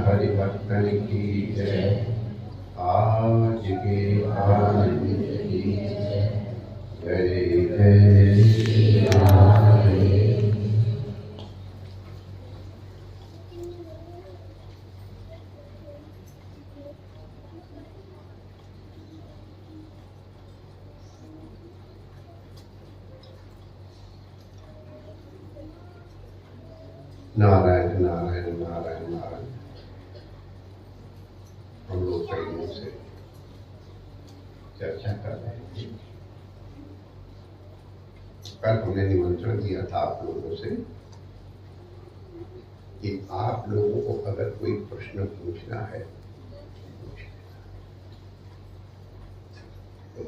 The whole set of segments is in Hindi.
हरिभक्तन की जय। आज के आनंद की जय जय नारायण नारायण नारायण नारायण। हम लोग कई दिनों से चर्चा कर रहे थे। कल हमने निमंत्रण दिया था आप लोगों से कि आप लोगों को अगर कोई प्रश्न पूछना है तो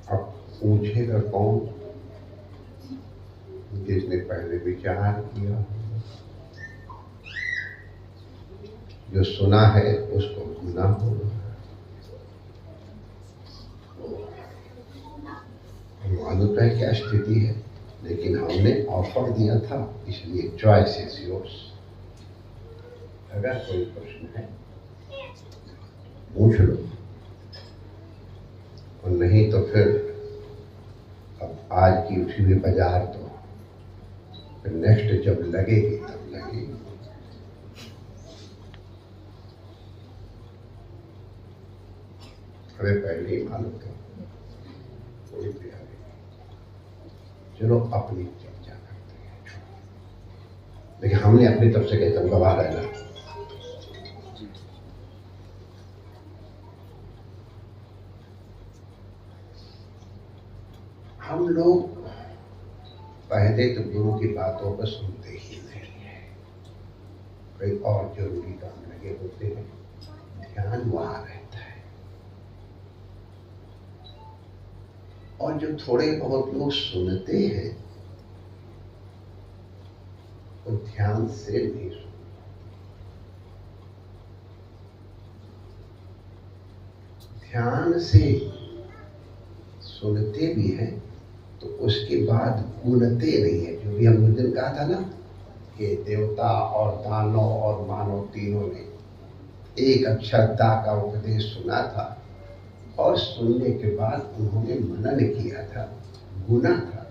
अब पूछेगा कौन? जिसने पहले विचार किया, जो सुना है उसको गुना होगा। मालूम है क्या स्थिति है, लेकिन हमने ऑफर दिया था, इसलिए चॉइस इज योर्स। अगर कोई प्रश्न है पूछ लो, और नहीं तो फिर अब आज की उठी हुई बाजार तो फिर नेक्स्ट जब लगेगी तब लगेगी। अरे पहले ही मालूम था कोई प्यारे। चलो अपनी चर्चा करते हैं, लेकिन हमने अपनी तरफ से कहते हैं गवाह रहना। हम लोग पहले तो गुरु की बातों को सुनते ही नहीं है, कोई और जरूरी काम लगे होते हैं, ध्यान वहां रहता है। और जो थोड़े बहुत लोग सुनते हैं वो ध्यान से नहीं सुनते। ध्यान से सुनते भी हैं तो उसके बाद गुनते नहीं है। जो भी हम उस दिन कहा था ना कि देवता और दानव और मानव तीनों ने एक अक्षर दा का उपदेश सुना था, और सुनने के बाद उन्होंने मनन किया था, गुना था,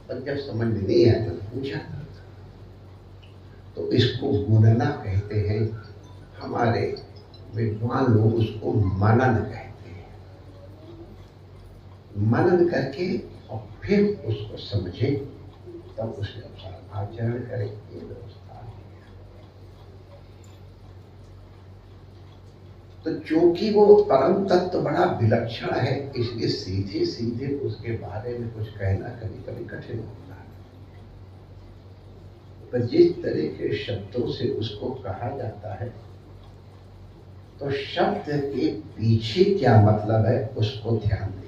पर जब समझ में नहीं आया तो पूछा था। तो इसको गुनना कहते हैं। हमारे विद्वान लोग उसको मनन कहते हैं। मनन करके और फिर उसको समझे, तब उसके अनुसार आचरण करें, ये व्यवस्था है। तो चूंकि वो परम तत्व बड़ा विलक्षण है, इसलिए सीधे सीधे उसके बारे में कुछ कहना कभी कभी कठिन होता है। पर जिस तरह के शब्दों से उसको कहा जाता है, तो शब्द के पीछे क्या मतलब है उसको ध्यान दें।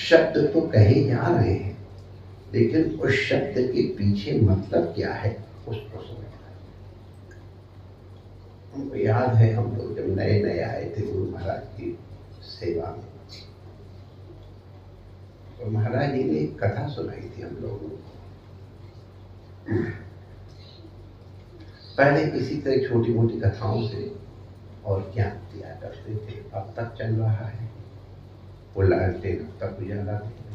शब्द तो कहे जा रहे हैं, लेकिन उस शब्द के पीछे मतलब क्या है उसको समझना है। हमको याद है, हम लोग जब नए नए आए थे गुरु महाराज की सेवा में, तो महाराज जी ने एक कथा सुनाई थी हम लोगों को। पहले इसी तरह छोटी मोटी कथाओं से और ज्ञान दिया करते थे, अब तक चल रहा है। वो लालटेन अब तक उजाला दे रही।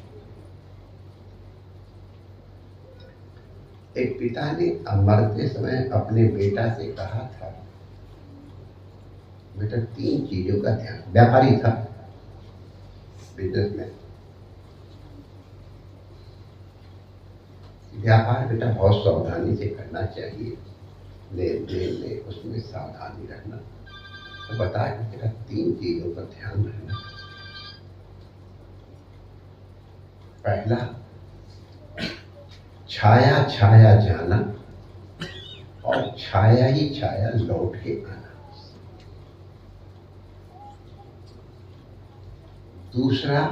एक पिता ने मरते समय अपने बेटा से कहा था, बेटा 3 चीजों का ध्यान, व्यापारी था, बिजनेसमैन, व्यापार बेटा बहुत सावधानी से करना चाहिए, लेन देन में उसमें सावधानी रखना। तो बताया कि बेटा 3 चीजों का ध्यान रखना। पहला, छाया छाया जाना और छाया ही छाया लौट के आना। दूसरा,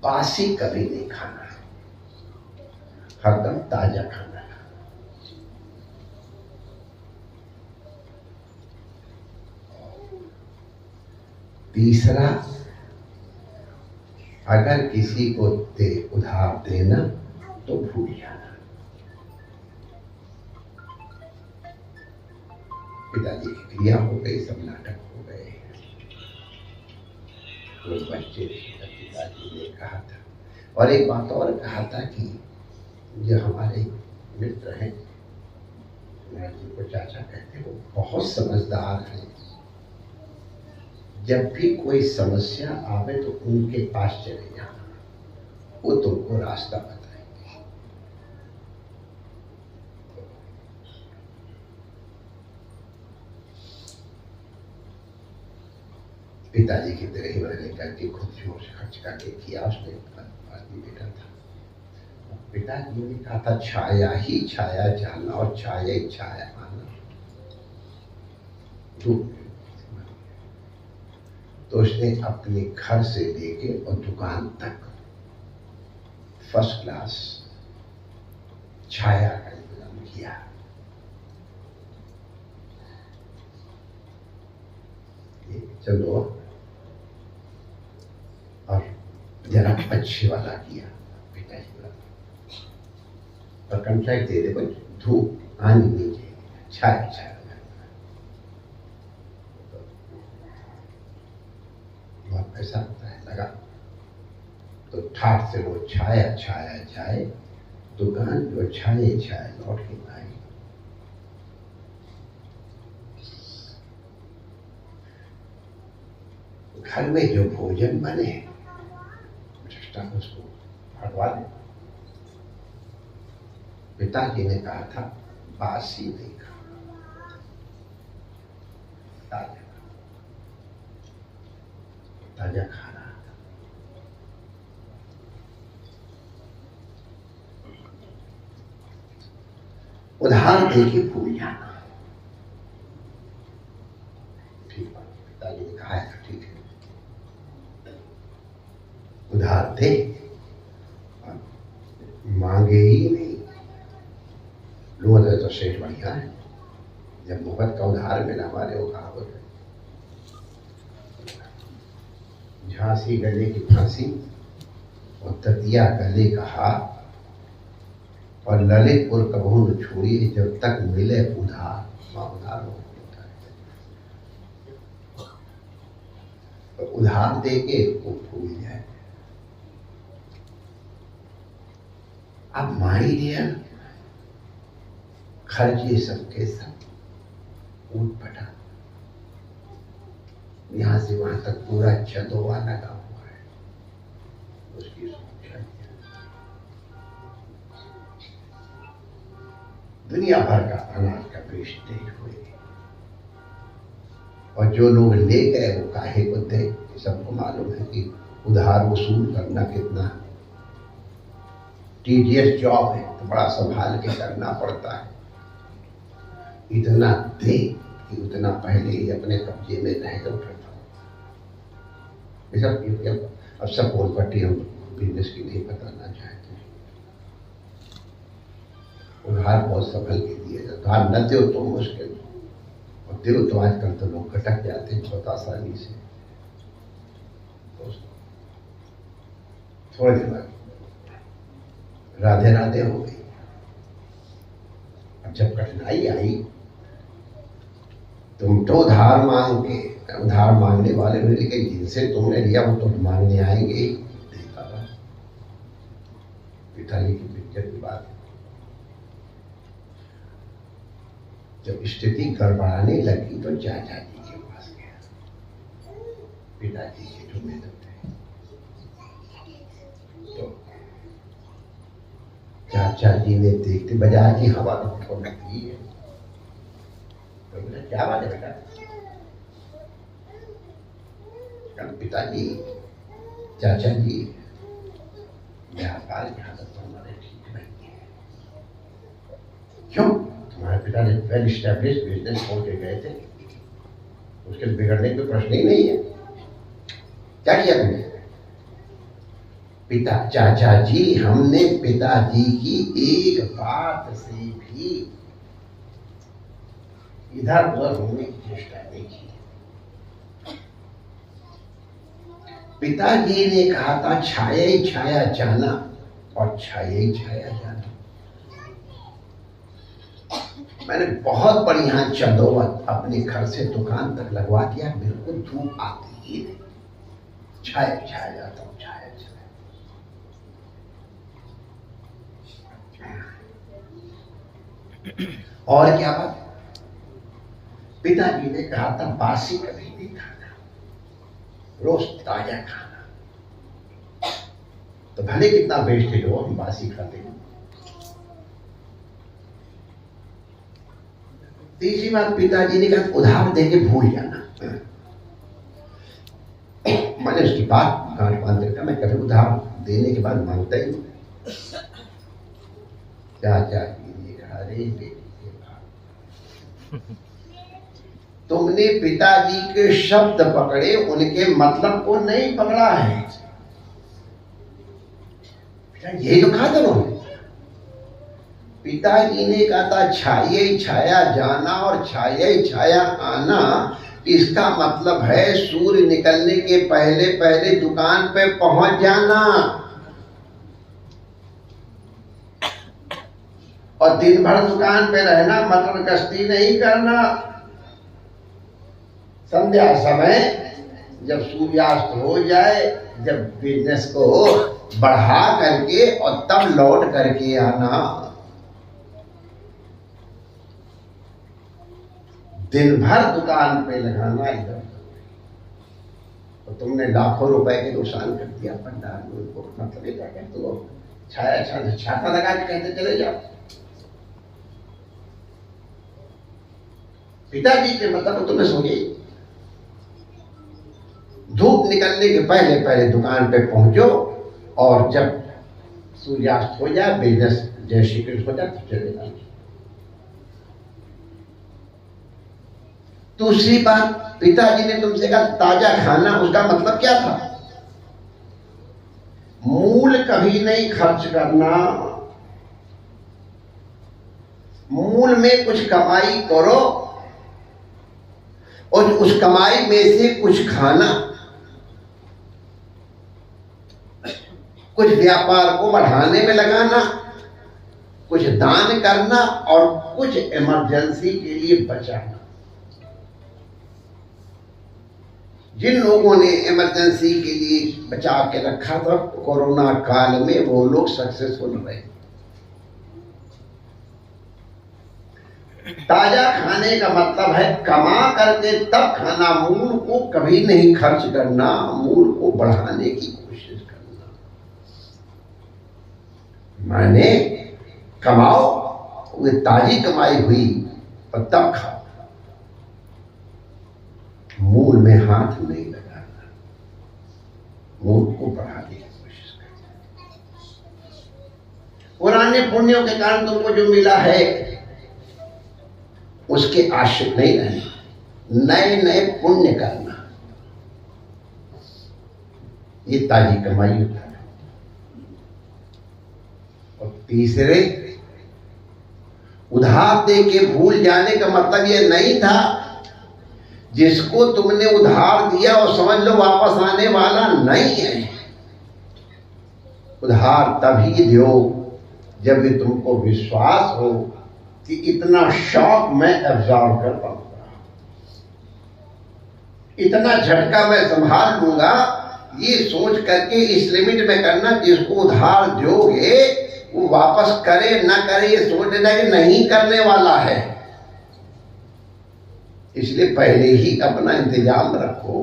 बासी कभी नहीं खाना, हरदम ताजा खाना। तीसरा, अगर किसी को उधार देना तो भूल जाना। पिताजी की क्रिया हो गई, सब नाटक हो गए। वो बच्चे पिताजी ने कहा था, और एक बात और कहा था कि जो हमारे मित्र हैं, मैं जिनको चाचा कहते हैं, वो बहुत समझदार हैं। जब भी कोई समस्या आवे तो उनके पास चले जाना, वो तुमको रास्ता बताएंगे। पिताजी की तरह ही मैंने करके खुद जोर से खर्च करके किया। उसने आदमी बेटा था, पिताजी ने कहा था छाया ही छाया जाना और छाया ही छाया आना। तो उसने अपने घर से लेके और दुकान तक फर्स्ट क्लास छाया का इंतजाम किया। चलो, और जरा अच्छे वाला किया पिताजी वाला, और कंट्रैक्ट दे दे, पर धूप आनी नहीं चाहिए, छाया छाया। बहुत पैसा होता है, लगा तो ठाठ से वो छाया छाया जाए, दुकान जो छाये छाये लौट के आए। घर में जो भोजन बने उसको हटवा दे। पिताजी ने कहा था बासी नहीं खाना, ताजा ताजा खाना। उधार देके भूल जाना। ठीक है, पिताजी ने कहा है, ठीक है, उधार दे, मांगे ही नहीं। लोग तो शेष बढ़िया है, जब मुफ्त का उधार मिला हमारे, वो कहावत है, झांसी गले की फांसी और ततिया गले का हार, और ललितपुर कबहू न छोड़िए जब तक मिले उधार। उधार होता है, तो उधार दे के वो भूल जाए। अब माई डियर, खर्चे सबके सब ऊट पटा, यहां से वहां तक पूरा छदोवा लगा हुआ है, उसकी सुरक्षा। दुनिया भर का अनाज का बेचते हुए, और जो लोग ले गए वो काहे को दे। सबको मालूम है कि उधार वसूल करना कितना टीडियस जॉब है, तो बड़ा संभाल के करना पड़ता है। इतना दे कि उतना पहले ही अपने कब्जे में रह कर उठता। अब सब बोल पट्टी हम बिजनेस की नहीं बताना चाहते। उधार बहुत संभल के दिए, उधार न दो तो मुश्किल, और दो तो आजकल तो लोग खटक जाते हैं बहुत आसानी से। थोड़े दिन बाद राधे राधे हो गई। अब जब कठिनाई आई, तुम तो उधार मांगने वाले हो, लेकिन जिनसे तुमने लिया वो तो मांगने आएंगे ही। पिताजी की पिक्चर की बात है, जब स्थिति गड़बड़ाने लगी तो चाचा जी के पास गया, पिताजी के जो मेहनत थे। तो चाचा जी ने देखते बाजार की हवा तो लगती है, तो बोला क्या बात है बेटा? पिताजी, चाचा जी, व्यापार की हालत तो हमारे ठीक नहीं है। क्यों? तुम्हारे पिता ने वेल एस्टैब्लिश बिजनेस खोल के गए थे, उसके बिगड़ने का प्रश्न ही नहीं है। क्या किया तुमने? चाचा जी, हमने पिताजी की एक बात से भी इधर उधर होने की चेष्टा नहीं की। पिताजी ने कहा था छाया ही छाया जाना और छाया ही छाया जाना। मैंने बहुत बढ़िया चंदोवत अपने घर से दुकान तक लगवा दिया, बिल्कुल धूप आती ही नहीं, छाया छाया जाता हूँ, छाया छाया। और क्या बात? पिताजी ने कहा था बासी कभी नहीं खाना, रोज ताजा खाना। तो भले कितना वेस्टेज हो, हम बासी खाते हैं। तीसरी बात, पिताजी ने कहा उधार देके भूल जाना। मैंने उसकी बात गांठ बांध रखा, मैं कभी उधार देने के बाद मांगता ही नहीं। चाचा जी ने कहा रे बेटी के बात, तुमने पिताजी के शब्द पकड़े, उनके मतलब को नहीं पकड़ा है। यही तो कहा था उन्होंने। पिताजी ने कहा था छाया ही छाया जाना और छाया ही छाया आना। इसका मतलब है सूर्य निकलने के पहले पहले दुकान पे पहुंच जाना और दिन भर दुकान पे रहना, मटर गश्ती नहीं करना। संध्या समय जब सूर्यास्त हो जाए, जब बिजनेस को बढ़ा करके और तब लौट करके आना। दिन भर दुकान पे लगाना इधर, तो तुमने लाखों रुपए के नुकसान कर दिया भंडार में। उनको मतलब क्या कहते हो, छाया छाता लगा के कहते चले जाओ। पिताजी के मतलब तुम्हें सोचे धूप निकलने के पहले पहले दुकान पे पहुंचो और जब सूर्यास्त हो जाए, बिजनेस जय श्री कृष्ण हो जाए तो चले जाओ। दूसरी बात, पिताजी ने तुमसे कहा ताजा खाना, उसका मतलब क्या था? मूल कभी नहीं खर्च करना, मूल में कुछ कमाई करो और उस कमाई में से कुछ खाना, कुछ व्यापार को बढ़ाने में लगाना, कुछ दान करना और कुछ इमरजेंसी के लिए बचाना। जिन लोगों ने इमरजेंसी के लिए बचा के रखा था कोरोना काल में, वो लोग सक्सेसफुल रहे। ताजा खाने का मतलब है कमा करके तब खाना, मूल को कभी नहीं खर्च करना, मूल को बढ़ाने की कोशिश करना। माने कमाओ, वो ताजी कमाई हुई और तब खाओ, मूल में हाथ नहीं लगाना, मूल को बढ़ाने की कोशिश करना। पुराने पुण्यों के कारण तुमको जो मिला है उसके आश्रित नहीं रहना, नए नए पुण्य करना, ये ताजी कमाई होता है। और तीसरे, उधार दे के भूल जाने का मतलब ये नहीं था जिसको तुमने उधार दिया और समझ लो वापस आने वाला नहीं है। उधार तभी दो जब भी तुमको विश्वास हो कि इतना शौक मैं एब्जॉर्व कर पाऊंगा, इतना झटका मैं संभाल लूंगा, ये सोच करके इस लिमिट में करना। जिसको उधार दोगे वो वापस करे ना करे ये सोच लेना कि नहीं करने वाला है, इसलिए पहले ही अपना इंतजाम रखो।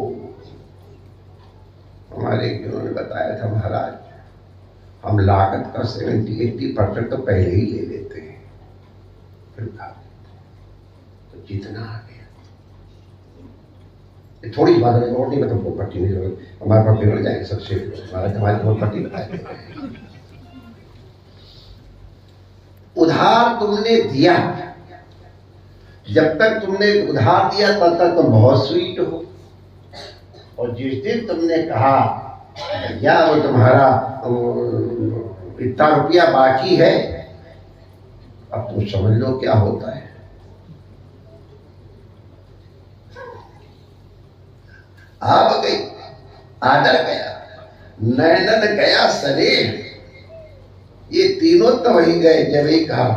हमारे गुरु ने बताया था, महाराज हम लागत का 70-80% तो पहले ही ले लेते हैं, फिर तो जितना आ गया थोड़ी बात है और नहीं, मतलब पट्टी नहीं जरूरत, हमारे पास बिगड़ जाएंगे सबसे, हमारी बहुत पट्टी बताए। उधार तुमने दिया, जब तक तुमने उधार दिया तब तक तुम बहुत स्वीट हो, और जिस दिन तुमने कहा भैया वो तुम्हारा इतना रुपया बाकी है, अब तुम समझ लो क्या होता है। आप गई, आदर गया, नैनन गया शरीर, ये तीनों तो वही गए जब ही कहा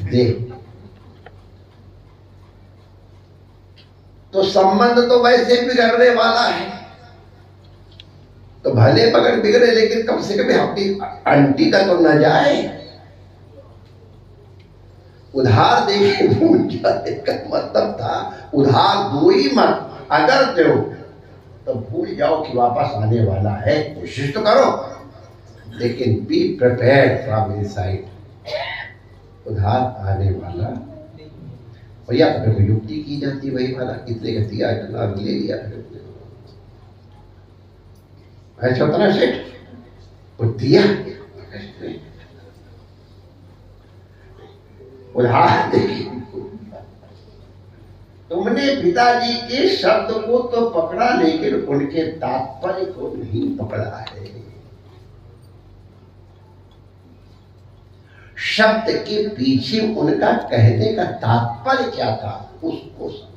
देख। तो संबंध तो वैसे बिगड़ने वाला है, तो भले बगड़ बिगड़े लेकिन कम से कम अपनी आंटी तक तो न जाए। उधार देके भूल जाने का मतलब था उधार दो ही मत, अगर दो तो भूल जाओ कि वापस आने वाला है। कोशिश तो करो लेकिन बी प्रिपेयर्ड फ्रॉम इनसाइड, उधार आने वाला। और या फिर कोई युक्ति की जाती है वही वाला, कितने का दिया इतना ले लिया, ऐसा होता ना सेठ, वो दिया उधार देखिए। तुमने पिताजी के शब्द को तो पकड़ा लेकिन उनके तात्पर्य को नहीं पकड़ा है। शब्द के पीछे उनका कहने का तात्पर्य क्या था उसको समझो।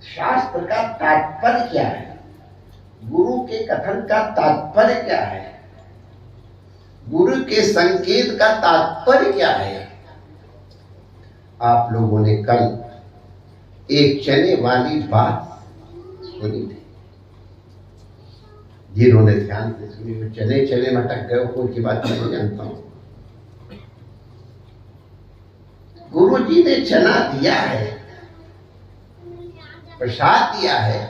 शास्त्र का तात्पर्य क्या है, गुरु के कथन का तात्पर्य क्या है, गुरु के संकेत का तात्पर्य क्या है। आप लोगों ने कल एक चने वाली बात सुनी थी, जिन्होंने ध्यान से सुनी वो चने चने में अटक गए, उनकी बात नहीं जानता हूं। गुरु जी ने चना दिया है, प्रसाद दिया है,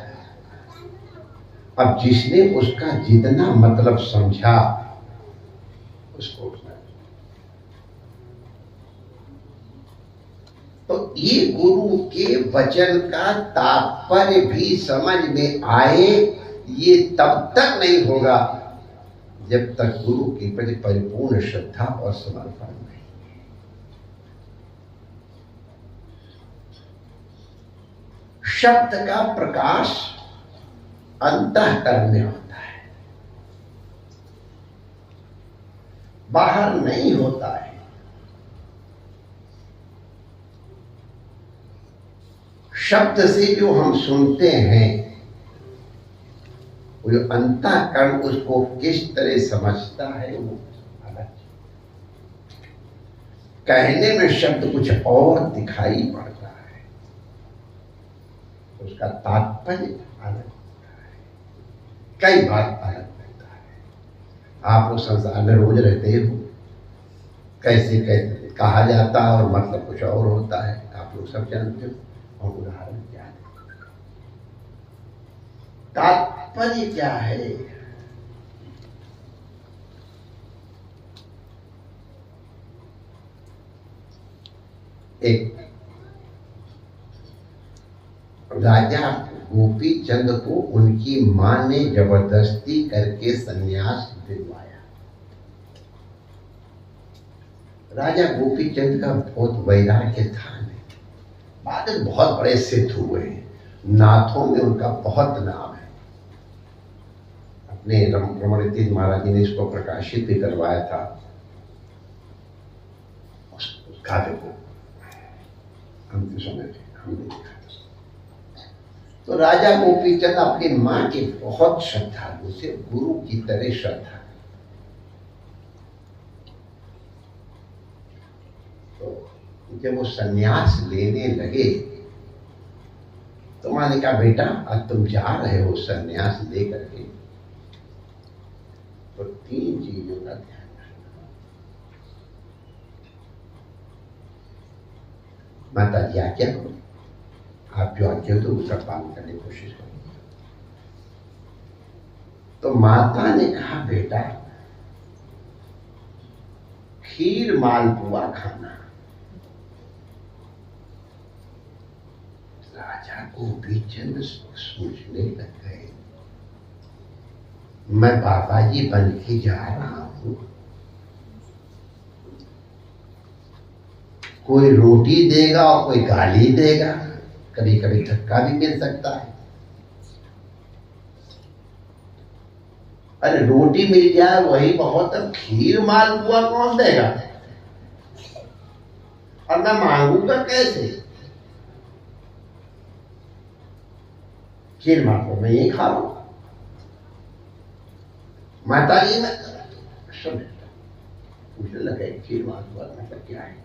अब जिसने उसका जितना मतलब समझा उसको, तो ये गुरु के वचन का तात्पर्य भी समझ में आए, ये तब तक नहीं होगा जब तक गुरु के प्रति परिपूर्ण श्रद्धा और समर्पण नहीं। शब्द का प्रकाश अंतःकरण में होता है, बाहर नहीं होता है। शब्द से जो हम सुनते हैं वो जो अंतःकरण उसको किस तरह समझता है वो अलग। कहने में शब्द कुछ और दिखाई पड़ता है, उसका तात्पर्य अलग होता है, कई बार अलग रहता है। आप लोग संसार में रोज रहते हो, कैसे कैसे कहा जाता है और मतलब कुछ और होता है, आप लोग सब जानते हो। और उदाहरण क्या है, तात्पर्य क्या है। एक राजा गोपी चंद को उनकी मां ने जबरदस्ती करके सन्यास दिलवाया। राजा गोपी चंद का बहुत वैराग्य था, बाद में बहुत बड़े सिद्ध हुए हैं, नाथों में उनका बहुत नाम है। अपने रमण तीर्थ महाराज जी ने इसको प्रकाशित भी करवाया था, उस काव्य को अंतिम समय हमने देखा। तो राजा गोपीचंद अपनी मां के बहुत श्रद्धालु थे, गुरु की तरह श्रद्धा। तो जब वो संन्यास लेने लगे तो माँ ने कहा बेटा आज तुम जा रहे हो संन्यास लेकर के, तो 3 चीजों का ध्यान रखना। माता जी आज्ञा करो, आप जो आज्ञा तो उसका पालन करने की कोशिश करो। तो माता ने कहा बेटा खीर मालपुआ खाना। राजा गोपीचंद सोचने लग गए, मैं बाबा जी बन के जा रहा हूं, कोई रोटी देगा और कोई गाली देगा, कभी कभी धक्का भी मिल सकता है। अरे रोटी मिल जाए वही बहुत है, खीर मालपुआ कौन देगा? और मैं मांगूंगा कैसे? खीर मालपुआ मैं यही खा लूं। माता जी में मुझे लगे खीर मालपुआ मतलब क्या है।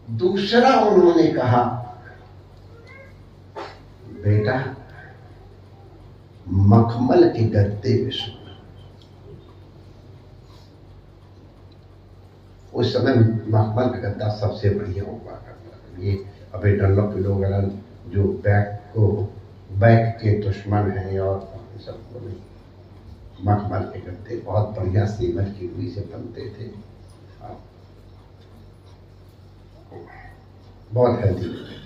दूसरा उन्होंने कहा बेटा मखमल के गद्दे पे सोना। उस समय मखमल का गद्दा सबसे बढ़िया हुआ करता। ये अभी डनलप पिलो वगैरह जो बैक के दुश्मन हैं और सबको मखमल के गद्दे बहुत बढ़िया सीमेंट की रुई से बनते थे, बहुत हेल्दी होते थे।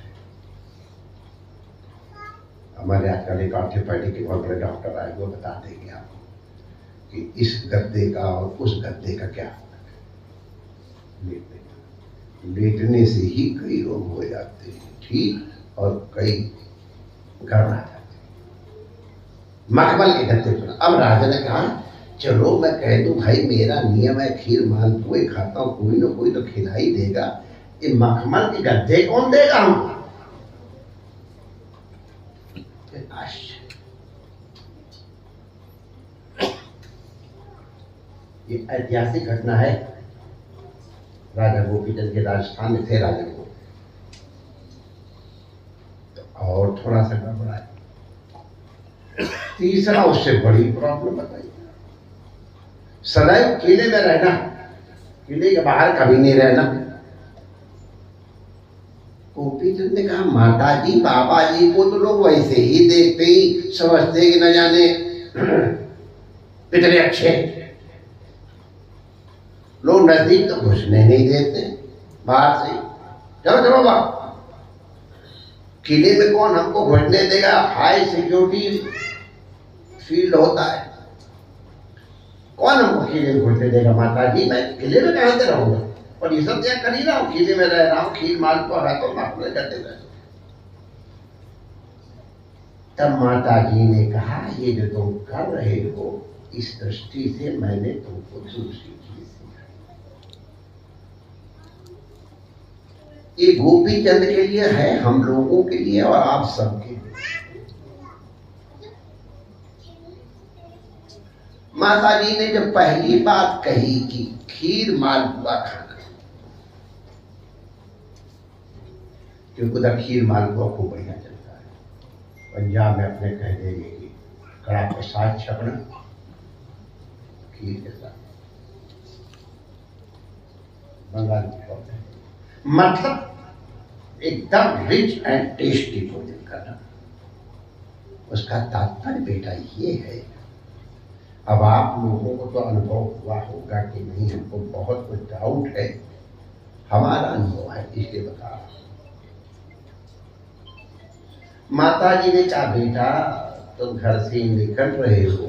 हमारे आजकल एक ऑर्थोपेडिक के बहुत बड़े डॉक्टर आए, वो बता देंगे आपको कि इस गद्दे का और उस गद्दे का क्या फर्क है। लेटने से ही कई रोग हो जाते हैं ठीक, और कई गड़बड़ा जाते हैं। मखमल के गद्दे पर अब राजा ने कहा चलो मैं कह दूं भाई मेरा नियम है खीर मालपुए खाता हूं, कोई ना कोई तो खिला ही देगा, ये मखमल के गद्दे कौन देगा हमको? ये ऐतिहासिक घटना है। राजा गोपीचंद के राजस्थान में थे राजा को, तो और थोड़ा सा गड़बड़ा है। तीसरा उससे बड़ी प्रॉब्लम बताई, सदैव किले में रहना, किले के बाहर कभी नहीं रहना। गोपीचंद ने कहा माता जी बाबा जी को तो लोग वैसे ही देखते ही समझते कि न जाने इतने अच्छे, लोग नजदीक तो घुसने नहीं देते, बाहर से चलो चलो बाबा। किले में कौन हमको घुसने देगा? हाई सिक्योरिटी फील्ड होता है, कौन हमको किले में घुसने देगा? माता जी मैं किले में कहां से रहूंगा, और ये सब क्या कर ही रहा हूं, किले में रह रहा हूं, खीर मालपुआ रहा तो मालपुए करते रहे। तब माता जी ने कहा ये जो तुम कर रहे हो इस दृष्टि से मैंने तुमको दूसरी चीज सिखाई। ये गोपीचंद के लिए है, हम लोगों के लिए और आप सबके लिए। माता जी ने जब पहली बात कही कि खीर मालपुआ खाना, क्योंकि उधर खीर मालपुआ खूब बढ़िया चलता है। पंजाब में अपने कह देंगे कि कड़ा प्रसाद छकना खीर के साथ, बंगाल में मतलब एकदम रिच एंड टेस्टी भोजन करना। उसका तात्पर्य बेटा ये है, अब आप लोगों को तो अनुभव हुआ होगा कि नहीं, हमको बहुत कुछ डाउट है, हमारा अनुभव है इसलिए बता रहा हूं। माता जी ने कहा बेटा तुम घर से निकल रहे हो,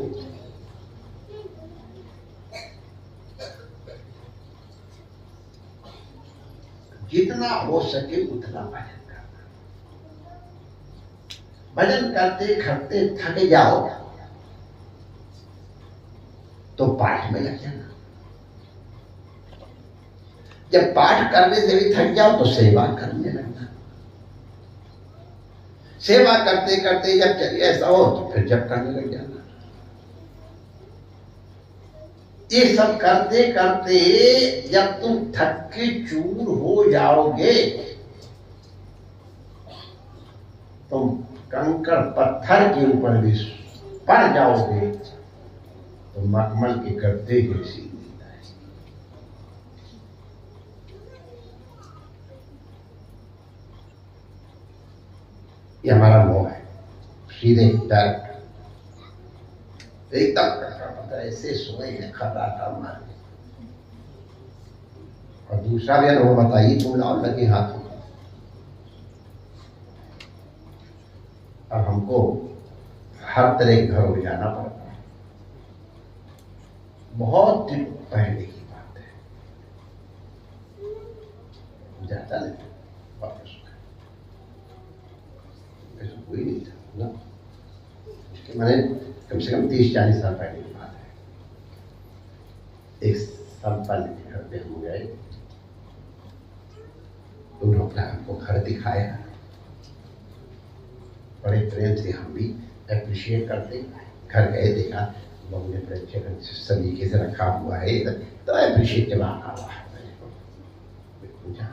जितना हो सके उतना भजन करना। भजन करते करते थक जाओ तो पाठ में लग जाना। जब पाठ करने से भी थक जाओ तो सेवा करने लगना। सेवा करते करते जब ऐसा हो तो फिर जब करने लग जाना। ये सब करते करते जब तुम थक के चूर हो जाओगे, तुम कंकड़ पत्थर के ऊपर भी पड़ जाओगे तो मखमल के गद्दे जैसी नींद आएगी। ये हमारा मोह है, सीधे डायरेक्ट एकदम पता ऐसे सोए खर्राटा मार। और दूसरा भी अनुभव बताइए, तुम लाओ लगे हाथों। अब हमको हर तरह के घरों में जाना पड़ता है। बहुत दिन पहले की बात है, जाता नहीं वापस, ऐसा कोई नहीं था ना। उसके मैंने कम से कम 30-40 साल पहले की बात है। एक संपन्न के घर पे हम गए, उन्होंने अपना हमको घर दिखाया, बड़े प्रेम से हम भी एप्रिशिएट करते। घर गए, देखा बहू ने बड़े अच्छे तरीके से रखा हुआ है, तो एप्रिशिएट के बाद हुआ है। पूछा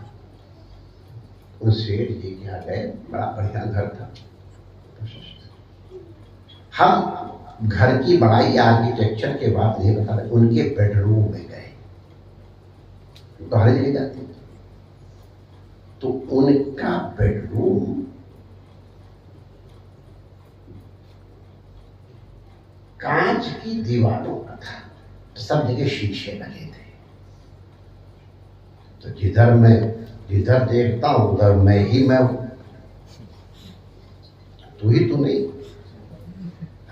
उन सेठ जी के यहाँ गए, बड़ा बढ़िया घर था। हम घर की बड़ाई आर्किटेक्चर के बाद नहीं बता रहे, उनके बेडरूम में गए, तो हर जगह जाते, तो उनका बेडरूम कांच की दीवारों का था, सब जगह शीशे लगे थे। तो जिधर देखता हूं उधर मैं हूं, तू ही तू नहीं,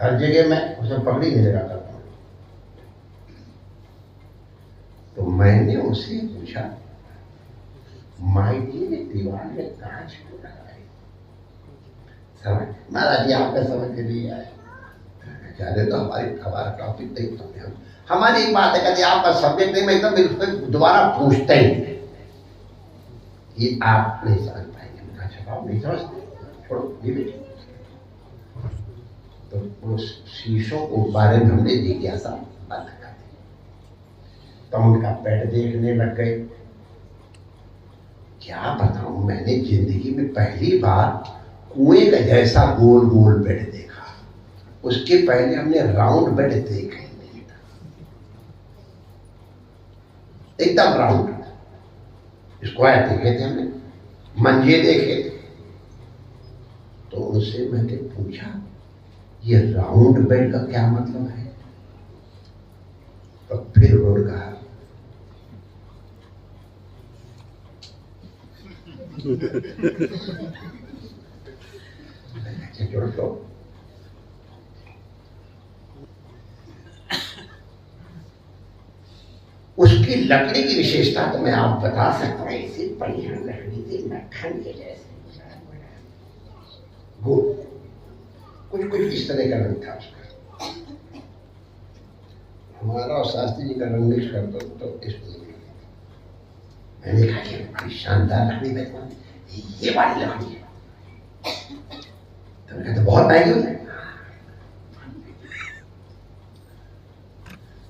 हर जगह मैं उसे पकड़ी नहीं लगा करता हूं। तो मैंने उसे पूछा, माई जी ने दीवार में कांच क्यों लगाई? समझ महाराज जी आपका समझ के लिए आए, तो हमारा टॉपिक नहीं था। हमारी एक बात है, कहते आपका सब्जेक्ट नहीं, मैं एकदम बिल्कुल दोबारा पूछते ही ये आप नहीं समझ पाएंगे। अच्छा आप नहीं समझते, छोड़ो ये भी। तो उस शीशों के बारे में हमने जिज्ञासा बंद कर दी। तो उनका बेड देखने लग गए। क्या बताऊं, मैंने जिंदगी में पहली बार कुएं का जैसा गोल गोल बेड देखा। उसके पहले हमने राउंड बेड देखा ही नहीं था, एकदम राउंड स्क्वायर देखे थे हमने, मंजे देखे थे। तो उनसे मैंने पूछा, ये राउंड बेड का क्या मतलब है? तो फिर उन्होंने कहा, जोड़ लो। उसकी लकड़ी की विशेषता तो मैं आप बता सकता हूँ, ऐसी बढ़िया लकड़ी थी, मक्खन के जैसे गोल, कुछ इस तरह का रंग था उसका। हमारा और शास्त्री जी का रंग मिक्स कर दो तो इसको मैंने कहा कि बड़ी शानदार लकड़ी है, ये वाली लकड़ी है। तो कहते बहुत महंगी है।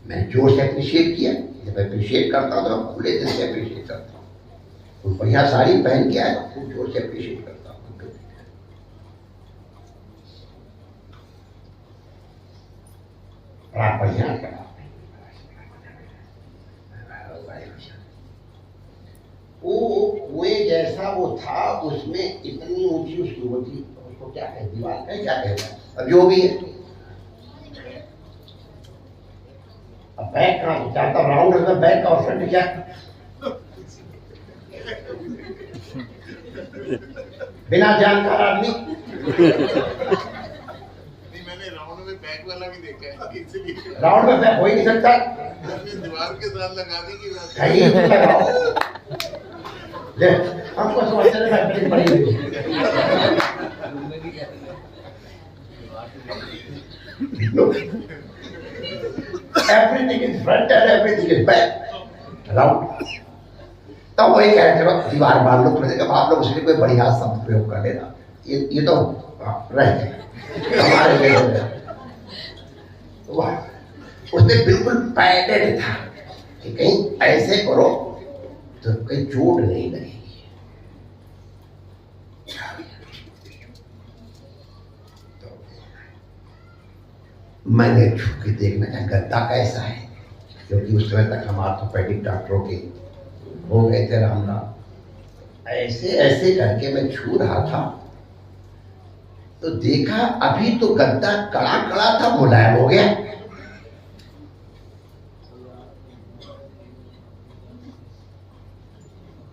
मैं जोर से अप्रिशिएट किया, जब अप्रिशिएट करता हूँ तो खुले दिल से अप्रिशिएट करता हूँ। तो बढ़िया साड़ी पहन के आया, खूब जोर से अप्रिशिएट करता हूँ। बड़ा बढ़िया करा, वो कुएं जैसा वो था, उसमें इतनी ऊंची उसकी वो थी, उसको क्या कहते, दीवार का क्या कहता है, अब जो भी है। अब बैक कहाँ चाहता, राउंड है बैक का, और फ्रंट क्या, बिना जानकार आदमी। मैंने राउंड में बैक वाला भी देखा है, इसलिए राउंड में बैक हो ही नहीं सकता, दीवार के साथ लगा दी कि कहीं लगाओ। ले हमको समझते हैं बैक पड़ी हुई। Everything is front and everything is back, round। तब वही कहते हो दीवार बांध लो थोड़ी देर, आप लोग उसके कोई बढ़िया शब्द प्रयोग कर लेना, ये तो रह गए हमारे लिए। उसने बिल्कुल पैडेड था कि कहीं ऐसे करो तो कहीं चोट नहीं लगेगी। तो मैंने छू के देखना चाहा गद्दा कैसा है, क्योंकि उस समय तक हम ऑर्थोपेडिक डॉक्टरों के हो गए थे राम राम। ऐसे ऐसे करके मैं छू रहा था तो देखा अभी तो गद्दा कड़ा कड़ा था, मुलायम हो गया।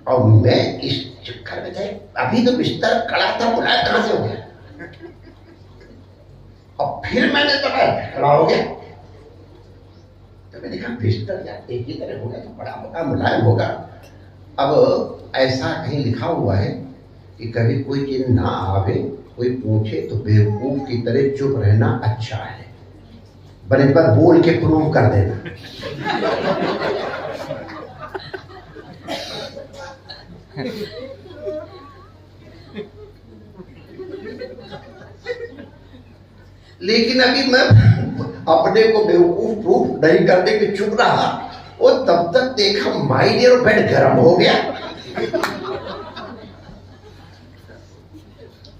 और मैं इस चक्कर में था, अभी तो बिस्तर कड़ा था, मुलायम कहां से हो गया। और फिर मैंने देखा खड़ा हो गया, तो मैंने कहा बिस्तर यार एक ही तरह हो गया तो बड़ा होगा, मुलायम होगा। अब ऐसा कहीं लिखा हुआ है कि कभी कोई चीज ना आवे, कोई पूछे तो बेवकूफ की तरह चुप रहना अच्छा है, बने पर बोल के प्रूव कर देना। लेकिन अभी मैं अपने को बेवकूफ प्रूफ नहीं करने के चुप रहा, और तब तक देखा माय डियर बेड गर्म हो गया।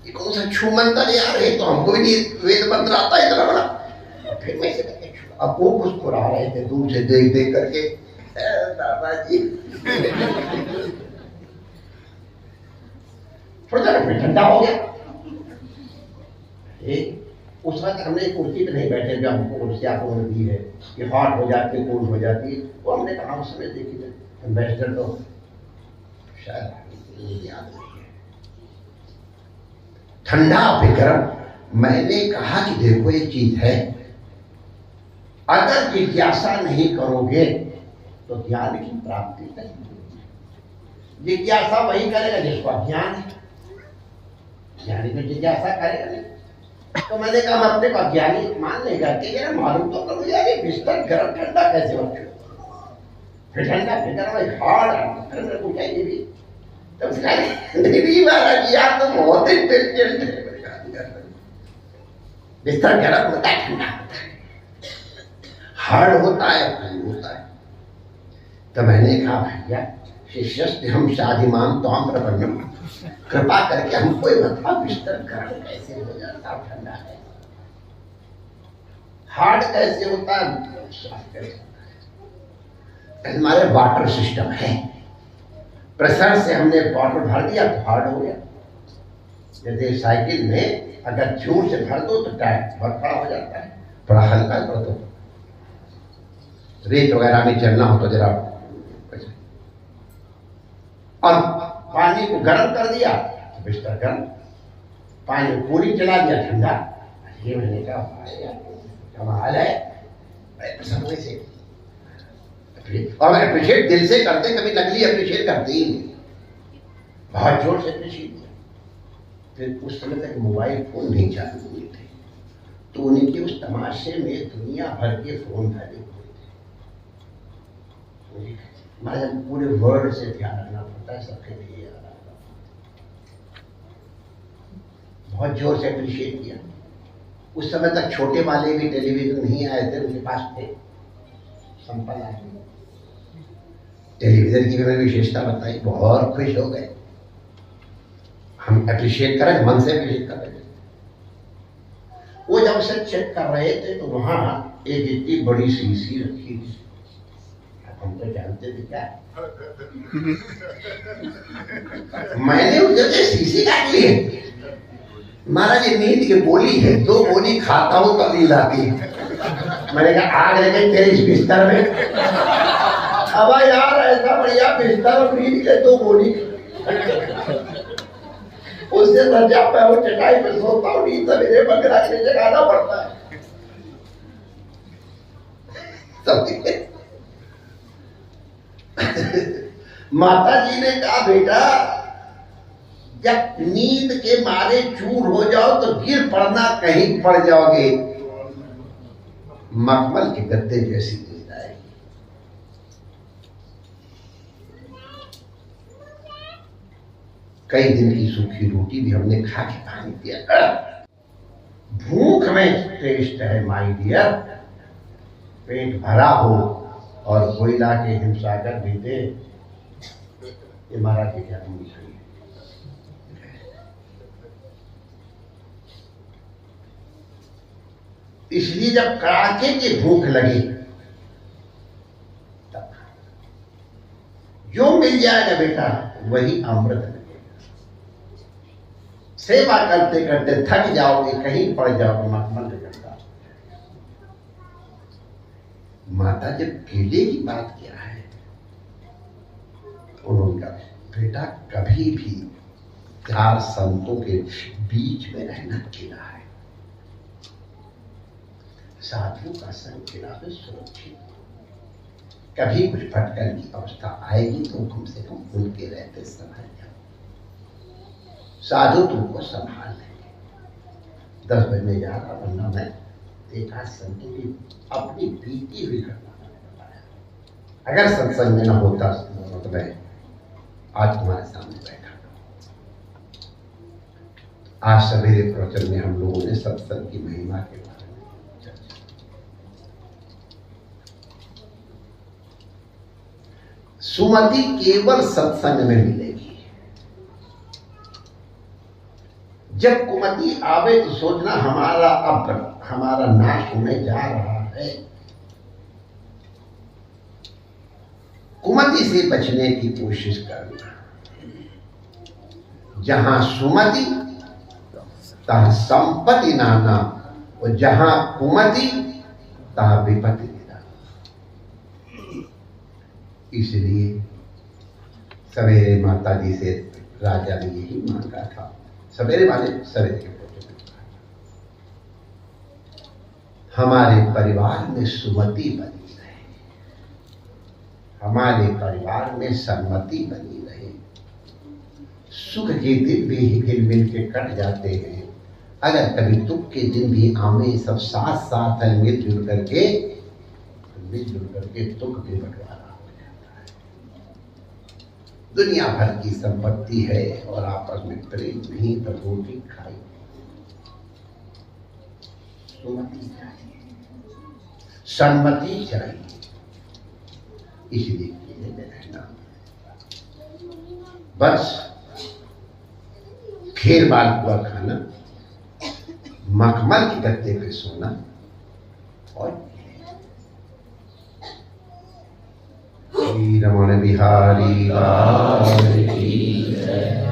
ये कौन सा छूमंतर यार है, तो हमको भी नहीं वेद मंत्र आता है इतना बड़ा। फिर मैं अब वो मुस्कुरा रहे थे दूर से देख देख करके, दादाजी। थोड़ा सा ठंडा हो गया। उस वक्त हमने कुर्सी पे नहीं बैठे, जो हमको कुर्सी आपको दी है कि हॉट हो जाती है, कोल्ड हो जाती है, वो हमने कहा उस समय देखी थी एम्बेसडर, तो शायद याद नहीं है। ठंडा पे गर्म। मैंने कहा कि देखो एक चीज है, अगर जिज्ञासा नहीं करोगे तो ज्ञान की प्राप्ति नहीं। जिज्ञासा वही करेगा जिसको अज्ञान है, ज्ञानी को जिज्ञासा करेगा नहीं। तो मैंने कहा मैं अपने को अज्ञानी मान लेगा कि यार मालूम तो करो यार ये बिस्तर गर्म ठंडा कैसे हो, फिर ठंडा फिर गर्म हार्ड। फिर मैंने पूछा ये भी, तो नहीं महाराज यार तुम बहुत इंटेलिजेंट है, बिस्तर गर्म होता है, ठंडा होता है, हार्ड होता है, ठंड होता है। तो मैंने कहा भैया शिष्यस्ते हम शादिमान त्वाम प्रपन्नम, कृपा करके हमको बता बिस्तर गर्म कैसे हो जाता है, ठंडा है, हार्ड कैसे होता है। हमारे वाटर सिस्टम है, प्रेशर से हमने वाटर भर दिया तो हार्ड हो गया। जैसे साइकिल में अगर जोर से भर दो तो टायर बहुत बड़ा हो जाता है, थोड़ा हल्का कर दो, रेत वगैरह में चलना हो तो जरा, और पानी को गर्म कर दिया तो बिस्तर गर्म, पानी पूरी चला दिया ठंडा। ये मैंने कहा कमाल है, समझ से। और अप्रिशिएट दिल से करते, कभी नकली अप्रिशिएट करते ही नहीं, बहुत जोर से अप्रिशिएट किया। फिर उस समय तक मोबाइल फोन नहीं चालू हुए थे, तो उनके उस तमाशे में दुनिया भर के फोन फैले हुए थे। हमारे पूरे वर्ल्ड से ध्यान रखना पड़ता है, सबके लिए बहुत जोर से अप्रिशिएट किया। उस समय तक छोटे वाले भी टेलीविजन नहीं आए थे, उनके पास थे, संपन्न आए। टेलीविजन की मैंने विशेषता बताई, बहुत खुश हो गए। हम अप्रिशिएट करें, मन से अप्रिशिएट कर रहे थे। वो जब से चेक कर रहे थे तो वहां एक इतनी बड़ी शीशी रखी थी, हम तो जानते थे क्या। मैंने उसे शीशी काट ली है, महाराज ये नींद की गोली है, 2 गोली खाता हूं तब नींद आती है। मैंने कहा आग लगे तेरे इस बिस्तर में। अब यार ऐसा बढ़िया बिस्तर और नींद के 2 गोली, उससे सजा पे वो चटाई पे सोता हूँ, नींद सवेरे बकरा के जगाना पड़ता है। माता जी ने कहा बेटा जब नींद के मारे चूर हो जाओ तो गिर पड़ना, कहीं पड़ जाओगे, मखमल के गद्दे जैसी नींद आएगी। कई दिन की सूखी रोटी भी हमने खा के पानी पिया। भूख में टेस्ट है माय डियर, पेट भरा हो और कोयला के हिमसागर भी दे, ये महाराज की क्या भूमिका है। इसलिए जब कड़ाके की भूख लगे तब जो मिल जाएगा बेटा वही अमृत लगेगा। सेवा करते करते थक जाओगे, कहीं पड़ जाओगे, मखमल करता। माता जब केले की बात किया है, उन्होंने कहा बेटा कभी भी 4 संतों के बीच में रहना केला है, साधु का संग केला में सुरक्षित। कभी कुछ भटकन की अवस्था आएगी तो कम से कम उनके रहते संभल जाओ, साधु तुमको संभाल लेंगे। 10 बजने जा रहा, वरना मैं एक आध संतों की अपनी बीती हुई घटना बताया। अगर सत्संग में न होता तो मैं आज तुम्हारे सामने बैठा। आज सवेरे प्रवचन में हम लोगों ने सत्संग की महिमा के बारे में चर्चा। सुमति केवल सत्संग में मिलेगी। जब कुमति आवे तो सोचना हमारा नाश होने जा रहा है। कुमति से बचने की कोशिश करना। जहां सुमति तहां संपत्ति नाना, और जहां कुमति तहां विपत्ति निदान। इसलिए सवेरे माता जी से राजा ने यही मांगा था, सवेरे वाले सवेरे के भोजन में हमारे परिवार में सुमति बनी रहे, हमारे परिवार में सम्मति बनी रहे। सुख के दिन भी हिल मिल के कट जाते हैं, अगर कभी दुख के दिन भी आवे, सब साथ साथ है, मिलजुल करके दुख भी बंटवारा हो जाता है। दुनिया भर की संपत्ति है और आपस में प्रेम नहीं तो रोटी खाई। सुमति चाहिए, सम्मति चाहिए। इसलिए केले में रहना, बस खेर मालपुआ खाना, मखमल की गद्दे पे सोना और श्री रमण बिहारी लाल की जय।